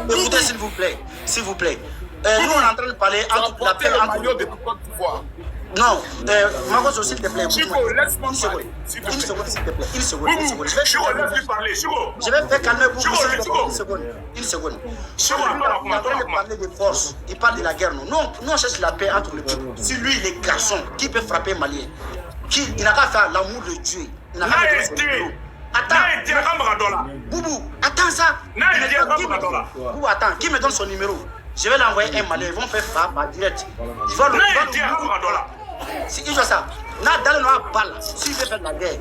Écoutez, s'il vous plaît. S'il vous plaît. Nous, on est en train de parler entre la paix entre... Non, Magoso, s'il te plaît. Chico, laisse-moi Une parler. seconde, s'il te plaît. Une seconde. Chico, laisse-lui parler. Chico. Je vais faire calmer vous. Chico. Une seconde. Chico, Il est en train de parler de force. Il parle de la guerre. Nous, on cherche la paix entre les peuples. Si lui, il est garçon, qui peut frapper un Malien? Il n'a qu'à faire l'amour de Dieu. Il n'a qu'à faire Attends. Boubou, attends ça. Boubou, attends. Qui me donne son numéro? Je vais l'envoyer un Malien. Ils vont faire frappe direct. Ils vont le... Si il fait ça, dans le noir balle, s'il veut faire de la guerre,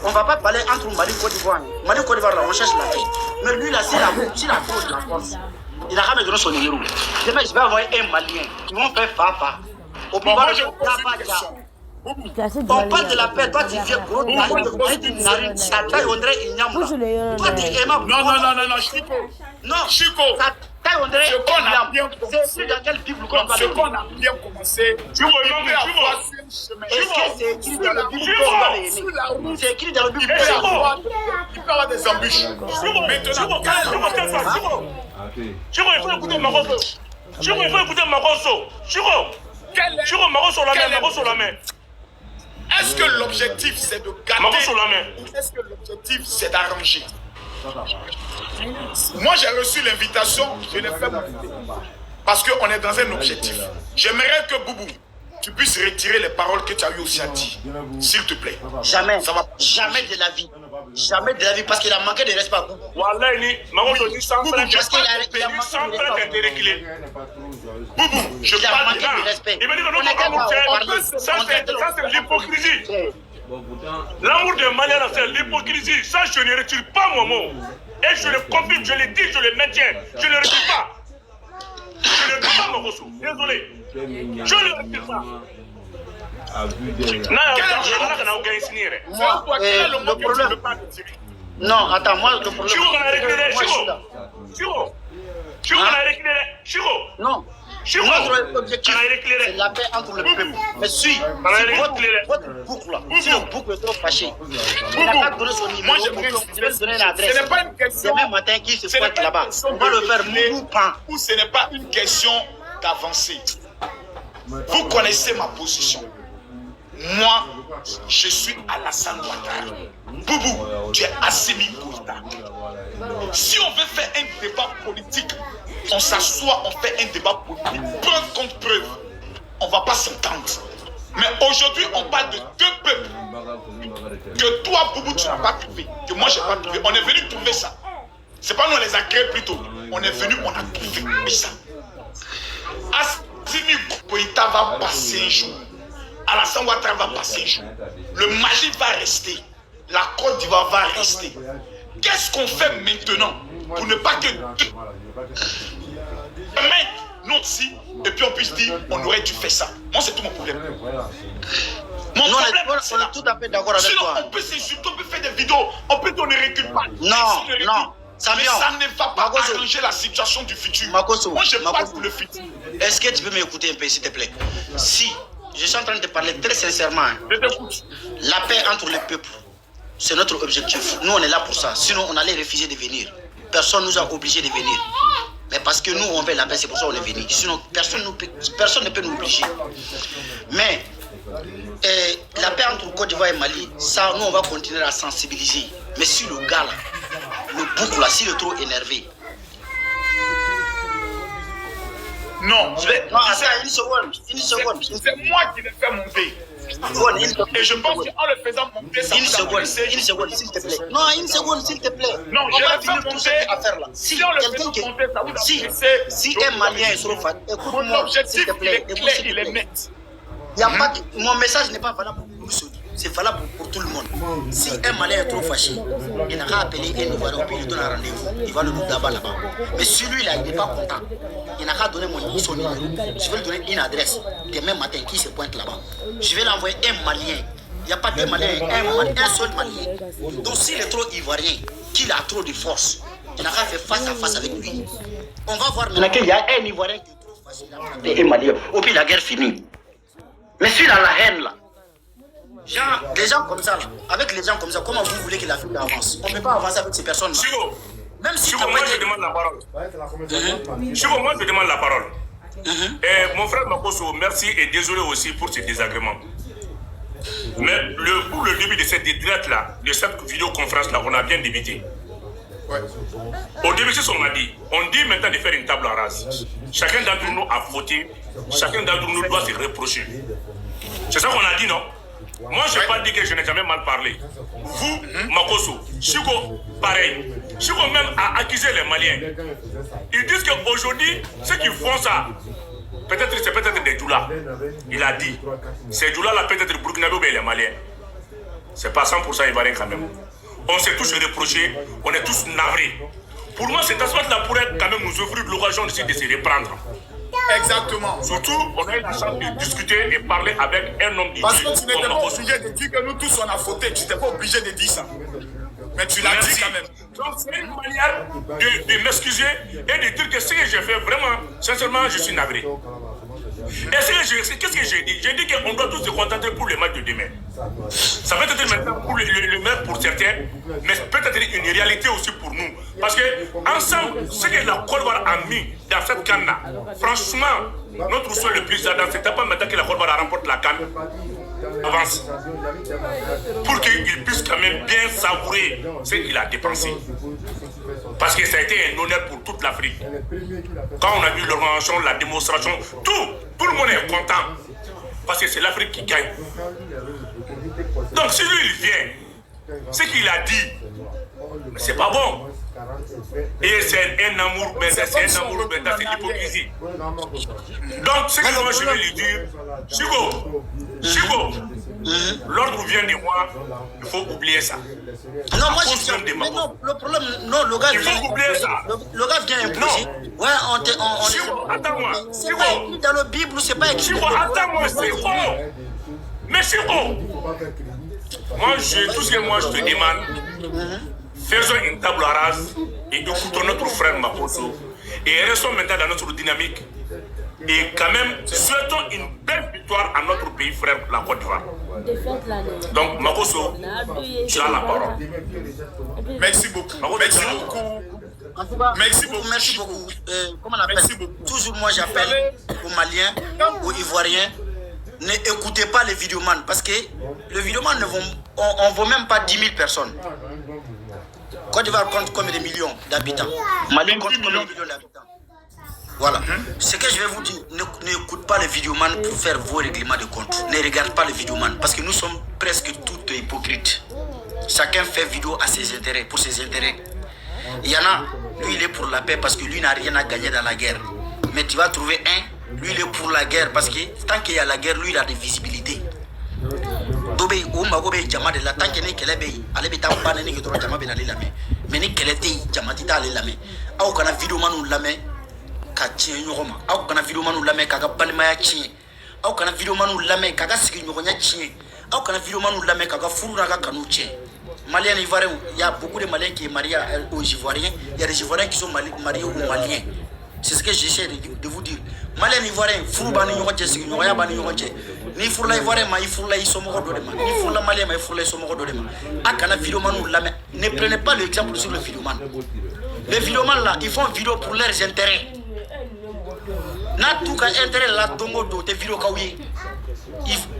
on ne va pas parler entre Mali et Côte d'Ivoire. Mali et Côte d'Ivoire, on cherche la paix. Mais lui, là, s'il a trop de la force, il n'a qu'à me donner son numéro. Je vais envoyer un Malien. Ils vont faire Fafa. Au pouvoir de on parle de la paix, toi tu viens gros, ta taille on dirait une yamba. Toi tu es aimable. Non, Chico. Non, Chico. Ta taille on dirait une yamba. C'est dans quelle Bible qu'on va ce qu'on a bien commencé. Est-ce que c'est écrit dans la Bible qu'on va l'aimer? C'est écrit dans la Bible qu'on va l'aimer. Il peut y avoir des embûches. Maintenant, Chico, il faut écouter Maroso. Maroso la main. est-ce que l'objectif c'est de gâter ou est-ce que l'objectif c'est d'arranger? Moi j'ai reçu l'invitation, je l'ai fait parce qu'on est dans un objectif. J'aimerais que Boubou, tu puisses retirer les paroles que tu as eu aussi à dire, s'il te plaît. Jamais, Ça va. jamais de la vie. Jamais de la vie parce qu'il a manqué de respect à Boubou. Wallah, Maroso dit sans plainte, Parce qu'il a manqué de respect. Boubou, je Il a parle manqué de de respect. Il me dit que On était là, on parlait. ça c'est l'hypocrisie. L'amour de Malien, c'est l'hypocrisie. Ça, je ne retire pas mon mot. Et je le confirme, je le dis, je le maintiens. Je ne le retire pas. Je ne le retire pas, Maroso. Désolé. Je ne le retire pas. Moi, le problème. Non, attends, moi, le problème. Moi, je suis là. Non. Notre objectif, c'est la paix entre le peuple. Mais si votre boucle là, si le boucle est trop fâché, il n'a pas donné son numéro, je vais lui donner l'adresse. Ce n'est pas une question. Demain matin, qui se pointe là-bas, on va le faire mouvement pan. Ou ce n'est pas une question d'avancer. Vous connaissez ma position. Moi, je suis Alassane Ouattara. Boubou, tu es Assimi Goïta. Si on veut faire un débat politique, on s'assoit, on fait un débat politique, preuve contre preuve. On ne va pas s'entendre. Mais aujourd'hui, on parle de deux peuples. Que toi, Boubou, tu n'as pas trouvé. Que moi, je n'ai pas trouvé. On est venu trouver ça. Ce n'est pas nous, on les a créés plutôt. On est venu, on a trouvé ça. Assimi Goïta va passer un jour. Alassane Ouattara va passer un jour. Le Mali va rester. La Côte d'Ivoire va rester. Qu'est-ce qu'on fait maintenant pour ne pas que demain, nous aussi, et puis on puisse dire on aurait dû faire ça. Moi, c'est tout mon problème. Mon problème, c'est là. Tout à fait d'accord avec Sinon, toi. on peut s'insulter, on peut faire des vidéos, on peut donner recul pas. Non. Mais ça ne va pas arranger la situation du futur. Makoso, Moi, je parle pour le futur. est-ce que tu peux m'écouter un peu, s'il te plaît? Si je suis en train de parler très sincèrement, Je t'écoute. la paix entre les peuples, c'est notre objectif. Nous, on est là pour ça. Sinon, on allait refuser de venir. Personne nous a obligés de venir. Mais parce que nous, on veut la paix, c'est pour ça qu'on est venu. Sinon, personne ne peut nous obliger. Mais la paix entre Côte d'Ivoire et Mali, ça, nous, on va continuer à sensibiliser. Mais si le gars, là, le bouc, là, s'il est trop énervé. Non, Non, attends, une seconde. c'est moi qui l'ai fait monter. Et je pense qu'en le faisant monter, ça Une vous a seconde, blessé. s'il te plaît. Non, une seconde, s'il te plaît. Non, on je va vais finir faire toute cette monter. affaire-là. Si on le fait monter, ça vous a blessé. Si un Malien est trop fatigué, Mon écoute-moi, s'il objectif, te il plaît. est clair, il est net. Y a pas de... Mon message n'est pas valable pour nous seuls. C'est valable pour tout le monde. Si un Malien est trop fâché, il n'a qu'à appeler un Ivoirien, puis il lui donne un rendez-vous. Il va le nous là-bas. Mais celui-là, il n'est pas content. Il n'a qu'à donner son numéro. Je vais lui donner une adresse. Demain matin, qui se pointe là-bas. Je vais l'envoyer un Malien. Il n'y a pas deux Maliens, un seul Malien. Donc s'il est trop Ivoirien, qu'il a trop de force, il n'a qu'à faire face à face avec lui. On va voir maintenant qu'il y a un Ivoirien qui est trop facile à frapper un Malien. Au pire, la guerre finie. Mais s'il a la haine là, des gens comme ça là, avec les gens comme ça, comment vous voulez que l'Afrique avance? On ne peut pas avancer avec ces personnes là. Chico, Même si moi, je demande la parole. Moi, je demande la parole. Et mon frère Makoso, merci et désolé aussi pour ces désagréments. Mais pour le début de cette direct-là, de cette vidéoconférence-là, on a bien débuté. Ouais. Au début, c'est ce qu'on a dit. On dit maintenant de faire une table rase. Chacun d'entre nous a fauté. Chacun d'entre nous doit se reprocher. C'est ça qu'on a dit, non? Moi, je n'ai pas dit que je n'ai jamais mal parlé. Vous, Makoso, Chico, pareil. Chico même a accusé les Maliens. Ils disent qu'aujourd'hui, ceux qui font ça, peut-être c'est peut-être des Djoula. Il a dit. Ces Djoula-là, peut-être les Burkinabé ou les Maliens. C'est pas 100% ivoirien quand même. On s'est tous reprochés, on est tous navrés. Pour moi, cet aspect-là pourrait quand même nous offrir l'occasion de se reprendre. Exactement. Surtout, on a eu la chance de discuter et parler avec un homme de Parce que tu n'étais pas obligé de dire que nous tous on a fauté. Tu n'étais pas obligé de dire ça. Mais tu l'as dit quand même. Donc c'est une manière de m'excuser et de dire que ce que j'ai fait, vraiment, sincèrement, je suis navré. Et qu'est-ce que j'ai dit? J'ai dit qu'on doit tous se contenter pour le match de demain. Ça peut être maintenant pour le match pour certains, mais peut-être une réalité aussi pour nous. Parce que ensemble, ce que la Côte d'Ivoire a mis dans cette canne-là, franchement, notre souhait le plus ardent, c'était pas maintenant que la Côte d'Ivoire remporte la canne. Avance. Pour qu'il puisse quand même bien savourer ce qu'il a dépensé. Parce que ça a été un honneur pour toute l'Afrique. Quand on a vu l'organisation, la démonstration, tout le monde est content. Parce que c'est l'Afrique qui gagne. Donc si lui il vient, ce qu'il a dit, c'est pas bon. Et c'est un amour, mais c'est l'hypocrisie. Donc ce que moi je vais lui dire, Chico, l'ordre vient de moi, il faut oublier ça. Non, moi je dis, mais non, le problème, non, le gars vient. Il faut oublier ça. Le gars vient imposer. Ouais, on Chico, attends-moi. C'est pas écrit dans la Bible, c'est pas écrit. Chico, attends-moi, Chico. Mais Chico, moi, tout ce que moi je te demande, faisons une table rase et écoutons notre frère Makoso et restons maintenant dans notre dynamique. Et quand même, souhaitons une belle victoire à notre pays frère, la Côte d'Ivoire. Donc, Makoso, tu as la parole. Merci beaucoup. Merci beaucoup. Merci beaucoup. Comment on appelle? Toujours moi j'appelle aux Maliens, aux Ivoiriens, n'écoutez pas les vidéomans parce que les vidéomans on ne vaut même pas 10 000 personnes. Côte d'Ivoire compte combien de millions d'habitants? Mali compte combien de millions d'habitants? Voilà. Ce que je vais vous dire, n'écoute pas les vidéomans pour faire vos règlements de compte. Ne regarde pas les vidéomans parce que nous sommes presque tous hypocrites. Chacun fait vidéo à ses intérêts, pour ses intérêts. Il y en a, lui il est pour la paix parce que lui n'a rien à gagner dans la guerre. Mais tu vas trouver un, lui il est pour la guerre parce que tant qu'il y a la guerre, lui il a des visibilités. Dobé, ou magobe jama de la tant que ne kelebe, allez beta bana ne kitro jama ben allez la mais ni kelete jama tita allez la au kana vidéo manu la ka tien ñogoma au kana vidéo manu la ka balmaya tien au kana vidéo manu la ka sigi ñogonya tien au kana vidéo manu la ka furu na ka kanu tien. Maliens et Ivoiriens, il y a beaucoup de Maliens qui sont mariés aux Ivoiriens, il y a des Ivoiriens qui sont mariés aux Maliens. C'est ce que j'essaie de vous dire. Maliens et Ivoiriens, furu bani ñogonya sigi ñogonya bani ñogonya. Ni furla Ivoirien ma ifurla isomogo dolema, ni furla Malien ma ifurla isomogo dolema. Akana vidéoman ou la ne prenez pas l'exemple sur le vidéoman. Les vidéomans là, ils font vidéo pour leurs intérêts. Na tout cas intérêt là tongo do te vidéo kaouye.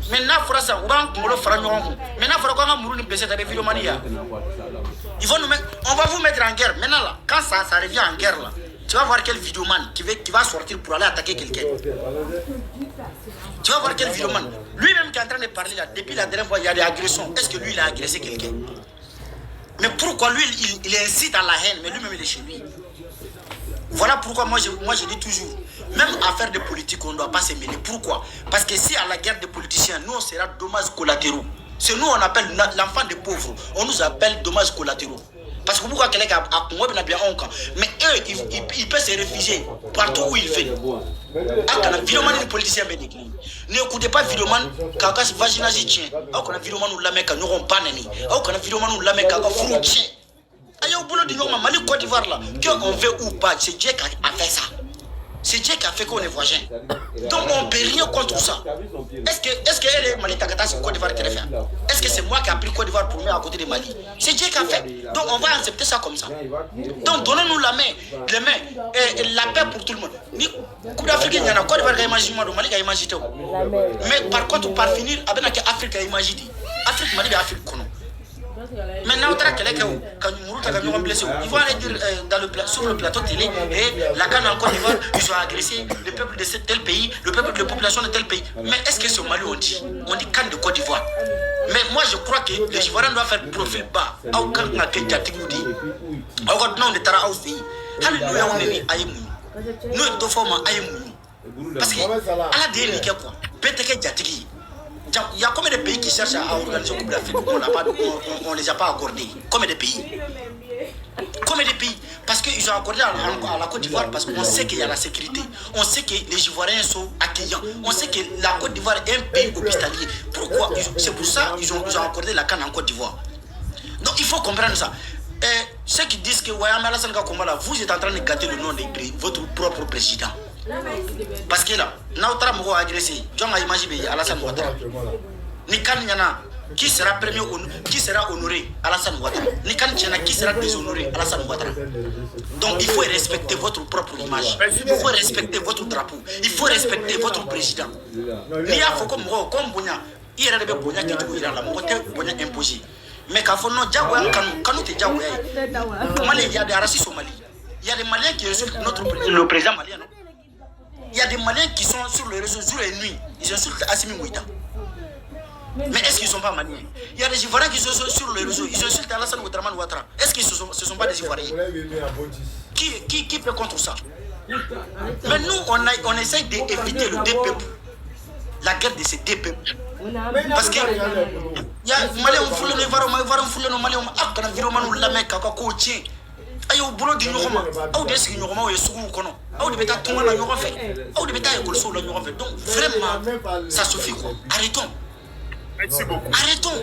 Maintenant fera ça, on va le faire ñogo. Maintenant fera quoi mourou ni blessé ta vidéomania. Ils vont nous mettre, on va vous mettre en guerre. Maintenant là, quand ça revient en guerre là, tu vas voir quel vidéoman qui va sortir pour aller attaquer quelqu'un. Tu vas voir quel vidéoman. Lui-même qui est en train de parler là, depuis la dernière fois, il y a des agressions. Est-ce que lui, il a agressé quelqu'un? Mais pourquoi lui, il incite à la haine, mais lui-même, il est chez lui. Voilà pourquoi moi je dis toujours, même affaire de politique, on ne doit pas se mêler. Pourquoi? Parce que si à la guerre des politiciens, nous, on sera dommages collatéraux. C'est nous, on appelle l'enfant des pauvres. On nous appelle dommages collatéraux. Parce que pourquoi quelqu'un a bien honte, mais eux, ils peuvent se réfugier partout où ils veulent. Ah, vidéoman les politiciens bénéfiques. N'écoutez pas vidéoman quand vaginazi tient. Ah, quand vidéoman ou la mec n'auront pas nani. Ah, quand vidéoman ou la mec quand frou tient. Ah, il y a au boulot de Mali Côte d'Ivoire là. Qu'on veut ou pas, c'est Dieu qui a fait ça. C'est Dieu qui a fait qu'on est voisins. Donc on ne peut rien contre ça. Est-ce qu'elle est Mali Tagata, c'est Côte d'Ivoire qui l'a fait? Est-ce que c'est moi qui ai pris Côte d'Ivoire pour mettre à côté de Mali? C'est Dieu qui a fait. Donc on va accepter ça comme ça. Donc donnons-nous la main, les mains, et la paix pour tout le monde. Coupe d'Afrique, il y en a Côte d'Ivoire qui a imaginé, Mali qui a imaginé. Mais par contre, par finir, avec l'Afrique qui a imaginé. Afrique, Mali, Afrique, maintenant, quand nous avons blessé, ils vont aller dire sur le plateau télé, la canne en Côte d'Ivoire, ils ont agressé le peuple de tel pays, le peuple de la population de tel pays. Mais est-ce que c'est au Mali on dit? On dit canne de Côte d'Ivoire. Mais moi je crois que les Ivoiriens doivent faire profil bas. Nous, parce que, à la dernière, quoi, il y a combien de pays qui cherchent à organiser une Coupe d'Afrique? On ne les a pas accordés. Combien de pays? Combien de pays? Parce qu'ils ont accordé à la Côte d'Ivoire parce qu'on sait qu'il y a la sécurité. On sait que les Ivoiriens sont accueillants. On sait que la Côte d'Ivoire est un pays hospitalier. Pourquoi? C'est pour ça qu'ils ont accordé la canne en Côte d'Ivoire. Donc il faut comprendre ça. Ceux qui disent que vous êtes en train de gâter le nom de votre propre président. Parce que là, Naoutra Moko a agressé, John a imaginé Alassane Ouattara. Nikan Yana, qui sera premier, qui sera honoré Alassane Ouattara. Nikan Yana, qui sera déshonoré Alassane Ouattara. Donc il faut respecter votre propre image. Il faut respecter votre drapeau. Il faut respecter votre président. Nia Foko Moko, comme Bonya, il y a des Bonya qui jouent dans la montée, Bonya imposé. Mais quand on a Djaouya, quand on est Djaouya, il y a des racistes au Mali. Il y a des Maliens qui insultent le président malien. Il y a des Maliens qui sont sur les réseaux jour et nuit. Ils insultent Assimi Goïta. Mais est-ce qu'ils ne sont pas Maliens? Il y a des Ivoiriens qui sont sur les réseaux. Ils insultent Alassane Ouattara. Est-ce qu'ils ne sont pas des Ivoiriens? Qui peut contre ça? Mais nous, on essaye d'éviter le deux peuples. La guerre de ces deux peuples. Parce que il y a des Maliens qui ont ayo boulot di ñogoma aw de sigi ñogoma o yesugu kono aw de beta tonga la ñogo fait aw de beta école so la ñogo fait. Donc vraiment ça suffit quoi. Arrêtons. Merci beaucoup. Arrêtons.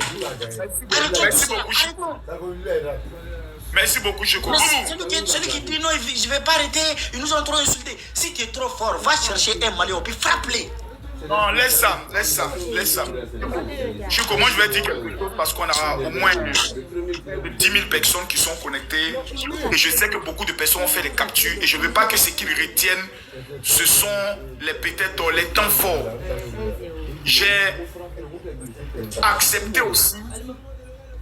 Merci beaucoup. Merci beaucoup, je comprends. Celui qui dit non, je ne vais pas arrêter, ils nous ont trop insultés. Si tu es trop fort, va chercher un Malien puis frappe-les. Non, laisse ça. Comment je vais dire quelque chose parce qu'on aura au moins 10 000 personnes qui sont connectées et je sais que beaucoup de personnes ont fait des captures et je ne veux pas que ce qu'ils retiennent, ce sont peut-être les temps forts. J'ai accepté aussi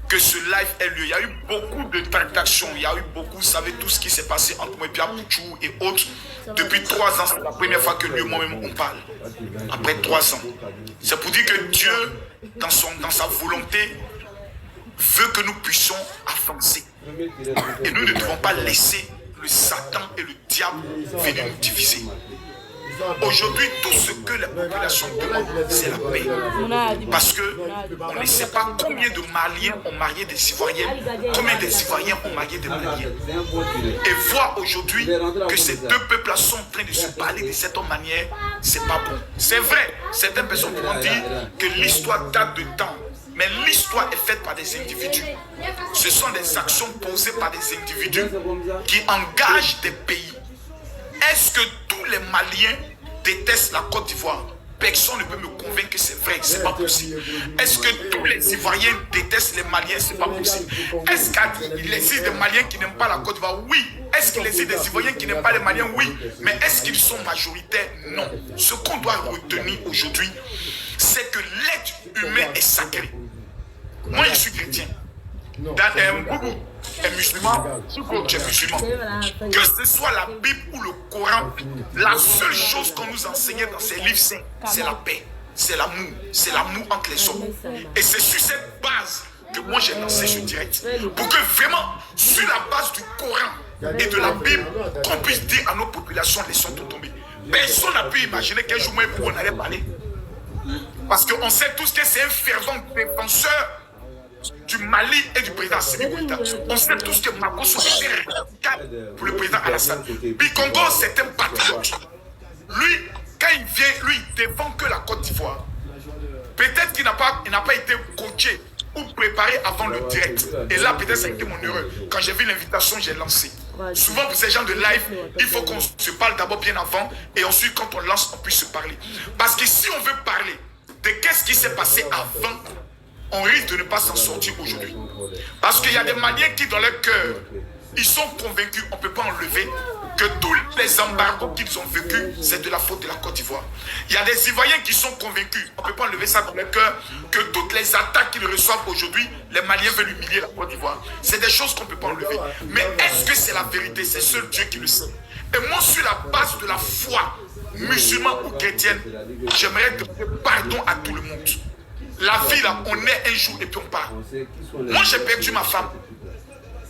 que ce live ait lieu. Il y a eu beaucoup de tractations, il y a eu beaucoup, vous savez tout ce qui s'est passé entre moi, Pierre Pouchou et autres. Depuis 3 ans, c'est la première fois que lui et moi-même on parle. Après 3 ans. C'est pour dire que Dieu, dans sa volonté, veut que nous puissions avancer. Et nous ne devons pas laisser le Satan et le diable venir nous diviser. Aujourd'hui, tout ce que la population demande, c'est la paix. Parce qu'on ne sait pas combien de Maliens ont marié des Ivoiriens, combien des Ivoiriens ont marié des Maliens. Et voir aujourd'hui que ces deux peuples-là sont en train de se parler de cette manière, c'est pas bon. C'est vrai, certaines personnes pourront dire que l'histoire date de temps. Mais l'histoire est faite par des individus. Ce sont des actions posées par des individus qui engagent des pays. Est-ce que tous les Maliens détestent la Côte d'Ivoire? Personne ne peut me convaincre que c'est vrai, c'est pas possible. Est-ce que tous les Ivoiriens détestent les Maliens? C'est pas possible. Est-ce qu'il existe des Maliens qui n'aiment pas la Côte d'Ivoire? Oui. Est-ce qu'il existe des Ivoiriens qui n'aiment pas les Maliens? Oui. Mais est-ce qu'ils sont majoritaires? Non. Ce qu'on doit retenir aujourd'hui, c'est que l'être humain est sacré. Moi, je suis chrétien. Boubou est musulman, tu es musulman. Que ce soit la Bible ou le Coran, la seule chose qu'on nous enseignait dans ces livres saints, c'est la paix, c'est l'amour entre les hommes. Et c'est sur cette base que moi j'ai lancé ce direct. Pour que vraiment, sur la base du Coran et de la Bible, qu'on puisse dire à nos populations, laissons tout tomber. Personne n'a pu imaginer qu'un jour même on allait parler. Parce qu'on sait tous que c'est un fervent défenseur du Mali et du président Assimi Goïta. On sait tous que Makosso était radical pour le président Alassane. Bikongo, c'est un patriote. Lui, quand il vient, lui, il défend que la Côte d'Ivoire. Peut-être qu'il n'a pas été coaché ou préparé avant le direct. Et là, peut-être ça a été mon erreur. Quand j'ai vu l'invitation, j'ai lancé. Souvent pour ces gens de live, il faut qu'on se parle d'abord bien avant et ensuite quand on lance, on puisse se parler. Parce que si on veut parler de qu'est-ce qui s'est passé avant, on risque de ne pas s'en sortir aujourd'hui. Parce qu'il y a des Maliens qui dans leur cœur, ils sont convaincus, on ne peut pas enlever, que tous les embargos qu'ils ont vécus, c'est de la faute de la Côte d'Ivoire. Il y a des Ivoiriens qui sont convaincus, on ne peut pas enlever ça dans leur cœur, que toutes les attaques qu'ils reçoivent aujourd'hui, les Maliens veulent humilier la Côte d'Ivoire. C'est des choses qu'on ne peut pas enlever. Mais est-ce que c'est la vérité? C'est seul Dieu qui le sait. Et moi, sur la base de la foi, musulmane ou chrétienne, j'aimerais demander pardon à tout le monde. La vie là, on est un jour et puis on part. Moi, j'ai perdu ma femme.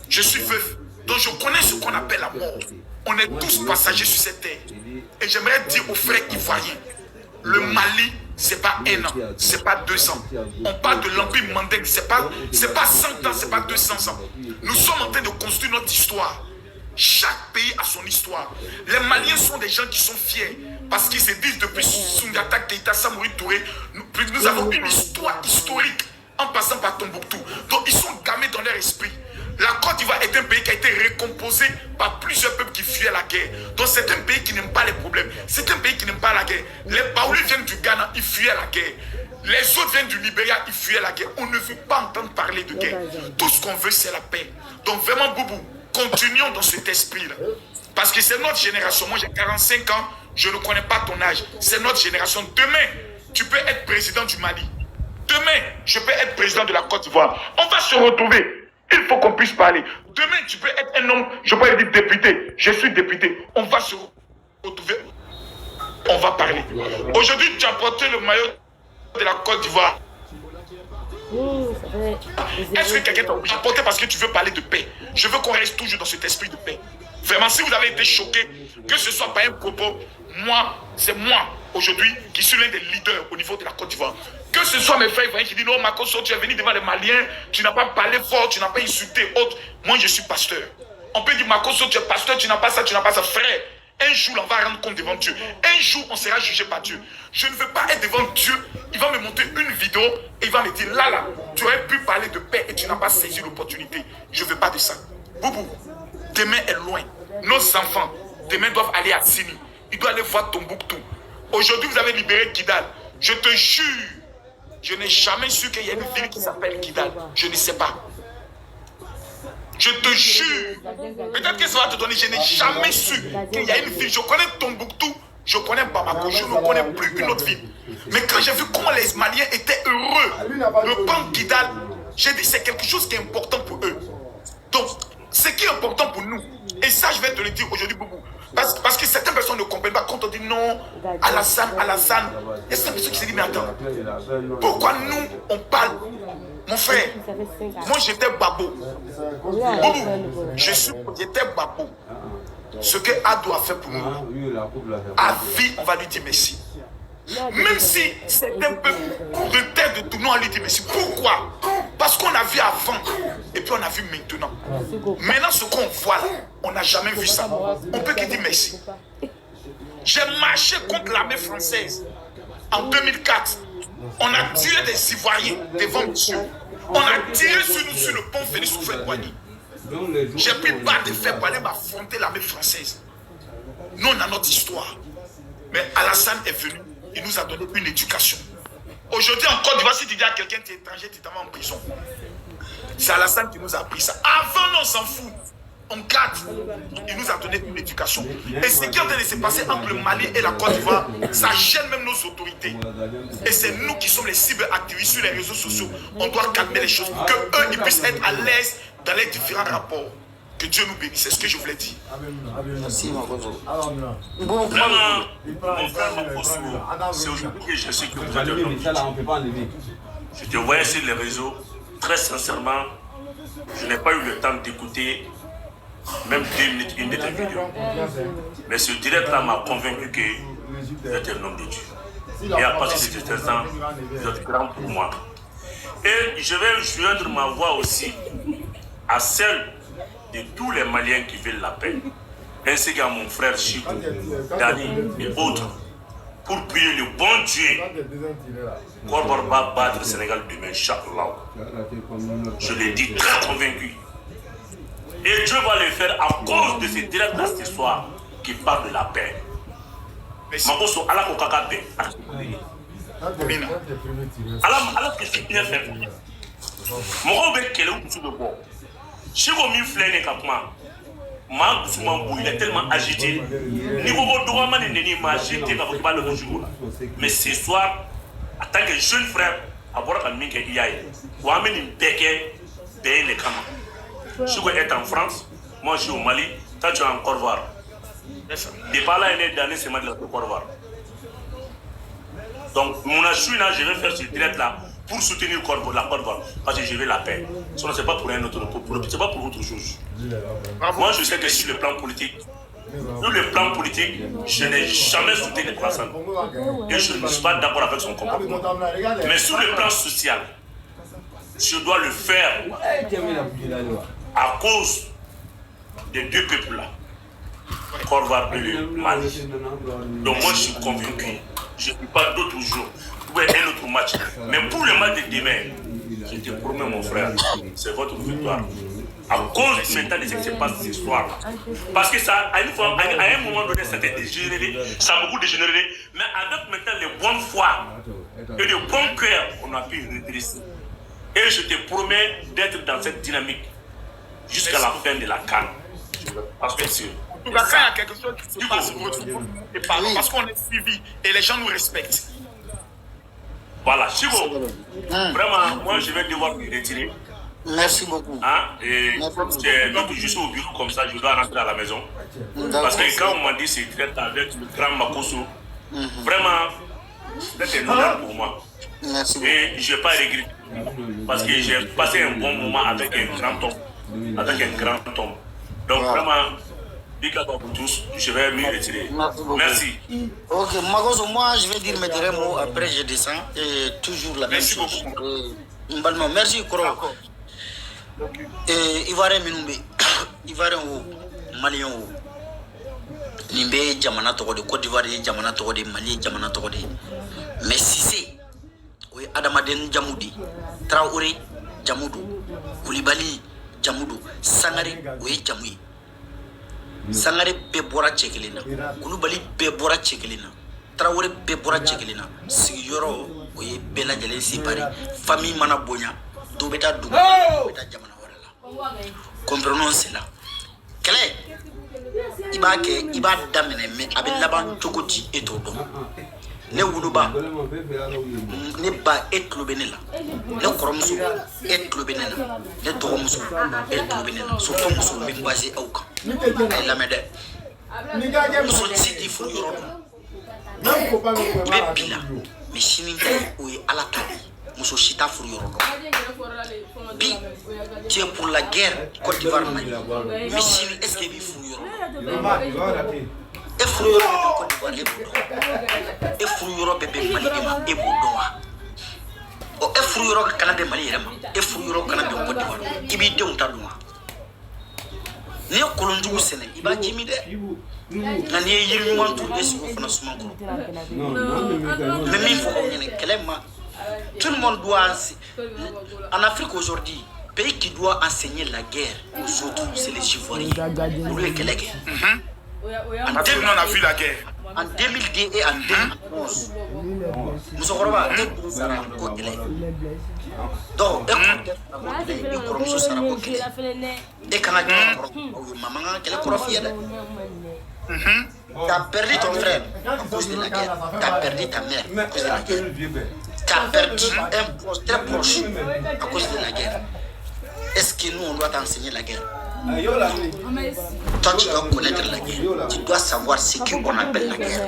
Je suis veuf. Donc je connais ce qu'on appelle la mort. On est tous passagers sur cette terre. Et j'aimerais dire aux frères ivoiriens, le Mali, c'est pas 1 an, c'est pas 2 ans. On parle de l'Empire Mandingue, c'est pas 100 ans, c'est pas 200 ans. Nous sommes en train de construire notre histoire. Chaque pays a son histoire. Les Maliens sont des gens qui sont fiers parce qu'ils se disent depuis Soundiata Keïta, Samori Touré, nous avons une histoire historique en passant par Tombouctou. Donc ils sont gamés dans leur esprit. La Côte d'Ivoire est un pays qui a été récomposé par plusieurs peuples qui fuyaient la guerre. Donc c'est un pays qui n'aime pas les problèmes. C'est un pays qui n'aime pas la guerre. Les Baoulés viennent du Ghana, ils fuyaient la guerre. Les autres viennent du Libéria, ils fuyaient la guerre. On ne veut pas entendre parler de guerre. Tout ce qu'on veut, c'est la paix. Donc vraiment, Boubou, continuons dans cet esprit-là. Parce que c'est notre génération. Moi, j'ai 45 ans, je ne connais pas ton âge. C'est notre génération. Demain, tu peux être président du Mali. Demain, je peux être président de la Côte d'Ivoire. On va se retrouver. Il faut qu'on puisse parler. Demain, tu peux être un homme, je peux dire député. Je suis député. On va se retrouver. On va parler. Aujourd'hui, tu as porté le maillot de la Côte d'Ivoire. Est-ce que quelqu'un t'a obligé de porter parce que tu veux parler de paix? Je veux qu'on reste toujours dans cet esprit de paix. Vraiment, si vous avez été choqué, que ce soit par un propos, c'est moi, aujourd'hui, qui suis l'un des leaders au niveau de la Côte d'Ivoire. Que ce soit mes frères qui disent non, Makosso, tu es venu devant les Maliens, tu n'as pas parlé fort, tu n'as pas insulté, autre. Moi, je suis pasteur. On peut dire, Makosso, tu es pasteur, tu n'as pas ça, tu n'as pas ça. Frère, un jour, on va rendre compte devant Dieu. Un jour, on sera jugé par Dieu. Je ne veux pas être devant Dieu. Il va me montrer une vidéo et il va me dire, là, tu aurais pu parler de paix et tu n'as pas saisi l'opportunité. Je ne veux pas de ça. Boubou, demain est loin. Nos enfants, demain doivent aller à Sini. Ils doivent aller voir Tombouctou. Aujourd'hui, vous avez libéré Kidal. Je te jure, je n'ai jamais su qu'il y a une ville qui s'appelle Kidal. Je ne sais pas. Je te jure. Peut-être que ça va te donner. Je n'ai jamais su qu'il y a une ville. Je connais Tombouctou, je connais Bamako, je ne connais plus une autre ville. Mais quand j'ai vu comment les Maliens étaient heureux de prendre Kidal, j'ai dit c'est quelque chose qui est important pour eux. Donc, ce qui est important pour nous, et ça je vais te le dire aujourd'hui, Boubou, parce que certaines personnes ne comprennent pas quand on dit non, Alassane, il y a certaines personnes qui se disent mais attends, pourquoi nous on parle? Mon frère, moi j'étais Babo. Boubou, j'étais Babo. Ce que Ado a fait pour nous, à vie, on va lui dire merci. Même si c'est un peu de tête de tout, nous on lui dit merci. Pourquoi? Parce qu'on a vu avant et puis on a vu maintenant. Maintenant, ce qu'on voit là, on n'a jamais vu ça. On peut que dire merci. J'ai marché contre l'armée française en 2004. On a tiré des Ivoiriens devant monsieur. On a tiré sur nous sur le pont Félix Houphouët-Boigny. J'ai pris barre de fer pour aller m'affronter l'armée française. Nous, on a notre histoire. Mais Alassane est venu, il nous a donné une éducation. Aujourd'hui, en Côte d'Ivoire, si tu dis à quelqu'un que tu es étranger, tu t'en vas en prison. C'est Alassane qui nous a appris ça. Avant, nous, on s'en fout. On garde. Il nous a donné une éducation. Et ce qui est en train de se passer entre le Mali et la Côte d'Ivoire, ça gêne même nos autorités. Et c'est nous qui sommes les cyberactivistes sur les réseaux sociaux. On doit calmer les choses pour qu'eux, ils puissent être à l'aise dans les différents rapports. Que Dieu nous bénisse. C'est ce que je voulais dire. Merci, mon frère. Vraiment, mon frère Makosso, c'est aujourd'hui que je sais que vous êtes un homme. Je te voyais sur les réseaux. Très sincèrement, je n'ai pas eu le temps d'écouter même 2 minutes, une de tes vidéos. Mais ce direct-là m'a convaincu que vous êtes un homme de Dieu. Et à partir de cet instant, vous êtes grand pour moi. Et je vais joindre ma voix aussi à celle de tous les Maliens qui veulent la paix, ainsi qu'à mon frère Chico, Dani et autres, pour prier le bon Dieu qu'on va battre le Sénégal demain, Inch'Allah. Je l'ai dit très convaincu. Et Dieu va le faire à cause de ces directs dans cette histoire qui parle de la paix. Makoso ala kokaka paix. Mina. Ala kesi bien fait. Moko be kele ou tu be bon. Chiko mi flene kapma. Ma Soumambou, il est tellement agité. Niveau droit man neni ma agité ka ba le jour. Mais ce soir, en tant que jeune frère, abora ka minke iyaye. Wa ameni beke be le kama. Chiko est en France, moi je suis au Mali, toi tu es en Côte d'Ivoire. Des par là, il est dans ces matchs de Côte d'Ivoire. Donc, mon achouina, je vais faire ce direct là pour soutenir la Côte d'Ivoire parce que je veux la paix. Ce n'est pas pour un autre, c'est pas pour autre chose. Moi, je sais que sur le plan politique, je n'ai jamais soutenu Alassane. Et je ne suis pas d'accord avec son comportement. Mais sur le plan social, je dois le faire à cause des deux peuples là. Côte d'Ivoire et le Mali. Donc moi je suis convaincu, je ne peux pas d'autres jours trouver un autre match. Mais pour le match de demain, je te promets mon frère, c'est votre victoire. À cause maintenant de ce qui se passe ce soir. Parce que ça, à un moment donné, ça a dégénéré, ça a beaucoup dégénéré. Mais avec maintenant les bonnes foi et le bon cœur, on a pu redresser. Et je te promets d'être dans cette dynamique jusqu'à la fin de la CAN. Parce que c'est il y a quelque chose qui se passe parce qu'on est suivi et les gens nous respectent. Voilà, Chico, vraiment, moi je vais devoir me retirer. Merci beaucoup. Hein? Et je suis au bureau comme ça, je dois rentrer à la maison. Parce que quand on m'a dit c'est très avec le grand Makoso, vraiment, c'était un honneur pour moi. Merci beaucoup. Et je n'ai pas regretté. Parce que j'ai passé un bon moment avec un grand homme. Donc vraiment, big up à vous tous, je vais me retirer. Merci. Ok, Makoso, moi je vais dire mes derniers mots, après je descends. Et toujours la même chose. Merci beaucoup. Ivoirien Minoumbe, Ivoirien ou Malien ou Nimbe, Jamana Togode, Côte d'Ivoire, Jamana Togode, Mali, Jamana Togode. Mais si c'est Adamaden Jamoudi, Traoré, Jamoudou, Koulibaly, Jamoudou, Sangare, oui, Jamoui. Sangare Bebora Tchekelina, Koulibaly Bebora Tchekelina, Traoré Bebora Tchekelina, Siguro, oui, Bella Jalen Sipari, famille Manabonia, Dobeta Douba, Jamana Warala. Comprenons cela. Quel est Iba Damene, mais avec Laban Tokoti et Todo. Ne Wuluba, ne ba et Clubenella, ne Kromso, et Clubenella, ne Toromso, et Clubenella, surtout Musso, mais basé au camp. Et la médaille. Nous sommes cité pour Europe. Mais Pila, mais Chiminka ou Alatali, Musso Chita pour Europe. Bi, tu es pour la guerre Côte d'Ivoire. Mais Chimi, est-ce qu'il y a pour Europe? Et pour Europe, Côte d'Ivoire, et pour Europe, et Mali, et Boudoua. Oh, et pour Europe, Canada, Mali, et pour Europe, Canada, Côte d'Ivoire. Qui vit dans ta loi. Ni Colombo Séné, il va timide. N'ani yiri man tout les financement. Mais il faut tout le monde doit en Afrique aujourd'hui, pays qui doit enseigner la guerre aux autres, c'est les Ivoiriens. Nous les Québec. On a vu la guerre. En 2010 et en 2011, nous avons côté. Donc, t'as perdu ton frère à cause de la guerre. T'as perdu ta mère à cause de la guerre. T'as perdu un proche très proche à cause de la guerre. Est-ce que nous, on doit t'enseigner la guerre? Toi, tu dois connaître la guerre. Tu dois savoir ce qu'on appelle la guerre.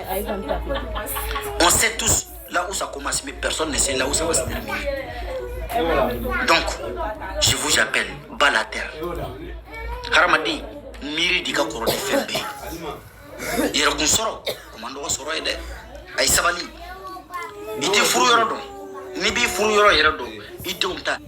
On sait tous là où ça commence, mais personne ne sait là où ça va se terminer. Donc, je vous appelle, bas la terre. Haramadi, Miri Dika Korone Fembe. Yerakun Soro, commando Soro Ede. Aïe Savali. Il te fourre Yorodo. Nibi fourre Yorodo. Il te umta.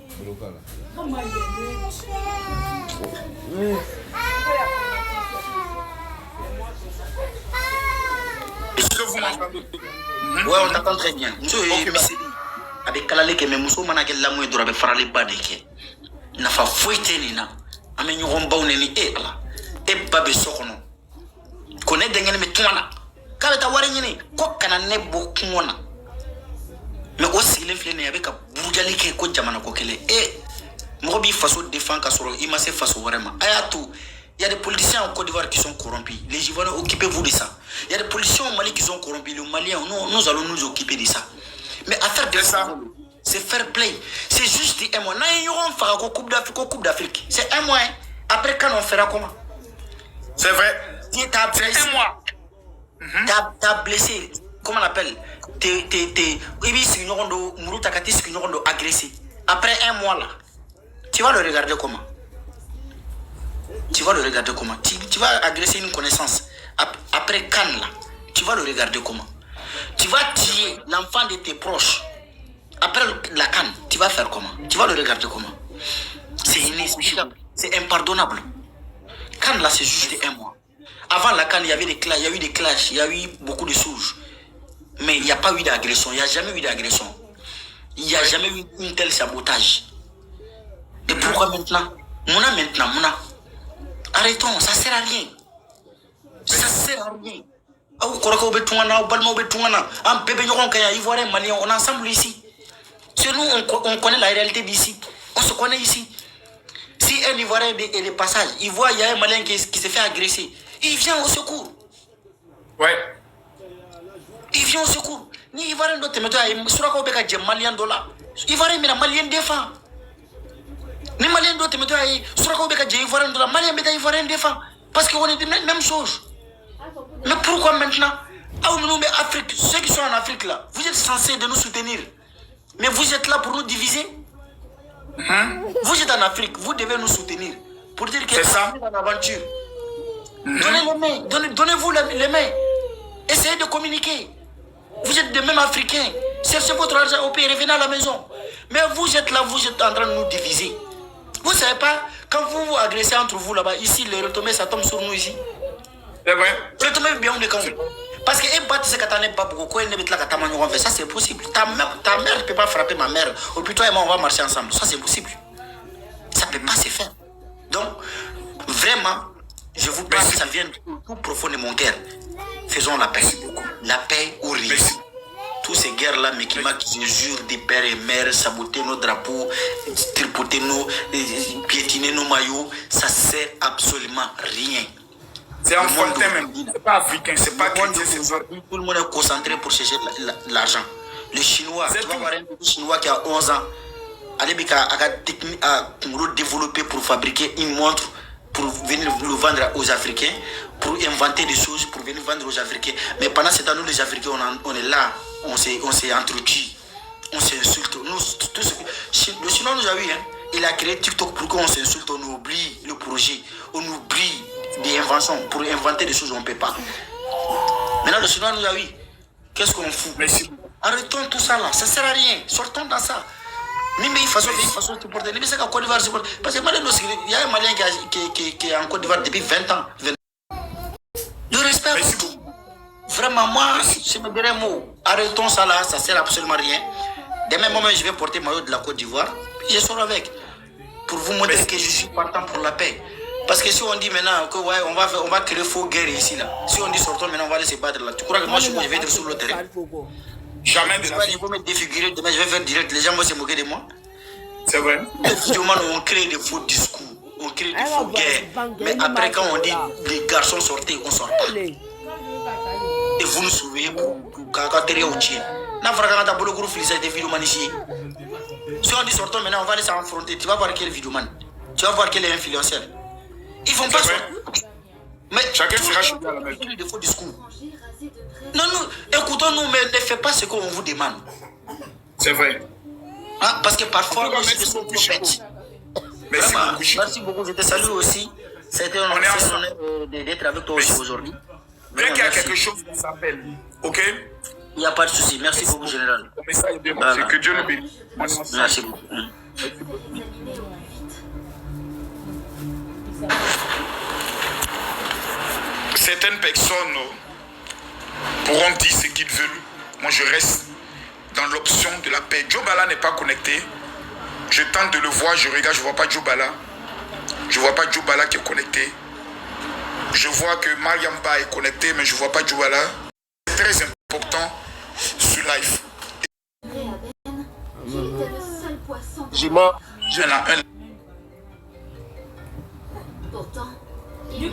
Est-ce que vous m'entendez? Ouais, on t'entend très bien. Avec Kalale que mes mousseaux managent la moindre avec Farali Badeke. N'a pas fouetté Nina. ame ɲɔgɔn baw neni ala ba be so kɔnɔ ko ne denkɛ me tungana k'a bɛ taa wari ɲini ko kana ne bɔ kungo na mais o sigilen filɛ nin ye a bɛ ka burujali kɛ ko jamana ko kelen mɔgɔ b'i faso défend ka sɔrɔ i ma se faso wɛrɛ ma a y'a to il y a des politiciens en Côte d'Ivoire qui sont corrompus. Les Ivoiriens, occupez-vous de ça. Il y a des politiciens au Mali qui sont corrompus. Les Maliens, nous allons nous occuper de ça. Mais à faire de ça, c'est fair play. C'est juste un mois. Nous allons faire Coupe d'Afrique. C'est un mois. Après, quand on fera comment? C'est vrai. C'est un mois. T'as blessé. Comment on appelle? Agressé. Après un mois là, tu vas le regarder comment? Tu vas le regarder comment? Tu vas agresser une connaissance. Après Cannes là, tu vas le regarder comment? Tu vas tuer l'enfant de tes proches. Après la Cannes, tu vas faire comment? Tu vas le regarder comment? C'est inexplicable. C'est impardonnable. Cannes là, c'est juste un mois. Avant la Cannes, il y avait des clashs, il y a eu des clashs, il y a eu beaucoup de choses. Mais il n'y a pas eu d'agression. Il n'y a jamais eu d'agression. Il n'y a jamais eu un tel sabotage. Et pourquoi maintenant? Mouna. Arrêtons, ça sert à rien. Ça sert à rien. On est ensemble ici. C'est nous, on connaît la réalité d'ici. On se connaît ici. Si un Ivoirien est de passage, il voit il y a un Malien qui se fait agresser, il vient au secours. Ouais. Il vient au secours. Ni Ivoirien doit te mettre à Malien dollar. Ivoirien, mais la Malien défend. Les Maliens doivent te mettre à Ivoirien de la Malien, mais Ivoirien défend. Parce qu'on est de la même chose. Mais pourquoi maintenant? Afrique, ceux qui sont en Afrique là, vous êtes censés de nous soutenir. Mais vous êtes là pour nous diviser. Vous êtes en Afrique, vous devez nous soutenir. Pour dire que c'est en aventure. Donnez-vous les mains. Essayez de communiquer. Vous êtes des mêmes Africains. Cherchez votre argent au pays, revenez à la maison. Mais vous êtes là, vous êtes en train de nous diviser. Vous ne savez pas, quand vous vous agressez entre vous là-bas, ici, les retombées, ça tombe sur nous ici. C'est vrai. Retombées bien, on est quand même. Parce que ça c'est possible. Ta mère ne peut pas frapper ma mère. Ou plutôt, et moi, on va marcher ensemble. Ça c'est possible. Ça ne peut pas se faire. Donc, vraiment, je vous parle, ça vient tout profond de mon cœur. Faisons la paix. La paix ou rien. Toutes ces guerres-là, mais qui se jurent des pères et mères, saboter nos drapeaux, tripoter piétiner nos maillots, ça sert absolument rien. C'est enfantin même. C'est pas africain, c'est pas chrétien, c'est ça. Tout le monde est concentré pour chercher l'argent. Le Chinois, tu vas voir un Chinois qui a 11 ans, il a développé pour fabriquer une montre, pour venir le vendre aux Africains, pour inventer des choses, pour venir vendre aux Africains. Mais pendant ce temps, nous les Africains, on est là, on s'est entretenu, on s'insulte. Le Chinois nous a vu, il a créé TikTok pour qu'on s'insulte, on oublie le projet, on oublie des inventions, pour inventer des choses, on ne peut pas. Maintenant, le Chinois nous a vu, qu'est-ce qu'on fout? Arrêtons tout ça là, ça ne sert à rien, sortons dans ça. Même il faut se porter. Parce que il y a un Malien qui est en Côte d'Ivoire depuis 20 ans. Le respect. Vraiment, moi, je me dirais mot. Arrêtons ça là, ça ne sert absolument à rien. Demain, moi, je vais porter le maillot de la Côte d'Ivoire. Je sors avec. Pour vous montrer que je suis partant pour la paix. Parce que si on dit maintenant que ouais, on va créer faux guerre ici là. Si on dit sortons maintenant, on va aller se battre là. Tu crois que moi, je vais être sur le terrain? Jamais de la vie. Ils vont me défigurer, demain je vais faire direct, les gens vont se moquer de moi. C'est vrai. Les vidéomans, on crée des faux discours, on crée des faux guerres. Mais après, quand on dit les garçons sortez, on ne sort pas. Et vous nous surveillez pour caractérer au tien. Si on dit sortons maintenant, on va aller s'affronter. Tu vas voir quel vidéoman. Tu vas voir quel est influenceur. Ils ne font pas ça. Mais chacun sera chez la même. Des faux discours. Non, écoutons-nous, mais ne faites pas ce qu'on vous demande. C'est vrai. Ah, parce que parfois, nous sommes trop bêtes. Merci beaucoup, je te salue aussi. C'était un honneur d'être avec toi aussi aujourd'hui. Dès qu'il y a quelque chose, on s'appelle. Ok? Il n'y a pas de souci. Merci beaucoup, général. Le message est bien passé. Que Dieu le bénisse. Merci beaucoup. Certaines personnes pourront dire ce qu'ils veulent. Moi, je reste dans l'option de la paix. Djobala n'est pas connecté. Je tente de le voir, je regarde, je ne vois pas Djobala. Je ne vois pas Djoubala qui est connecté. Je vois que Mariamba est connecté, mais je ne vois pas Djoubala. C'est très important sur live. J'ai mort. Je n'ai un. Pourtant, il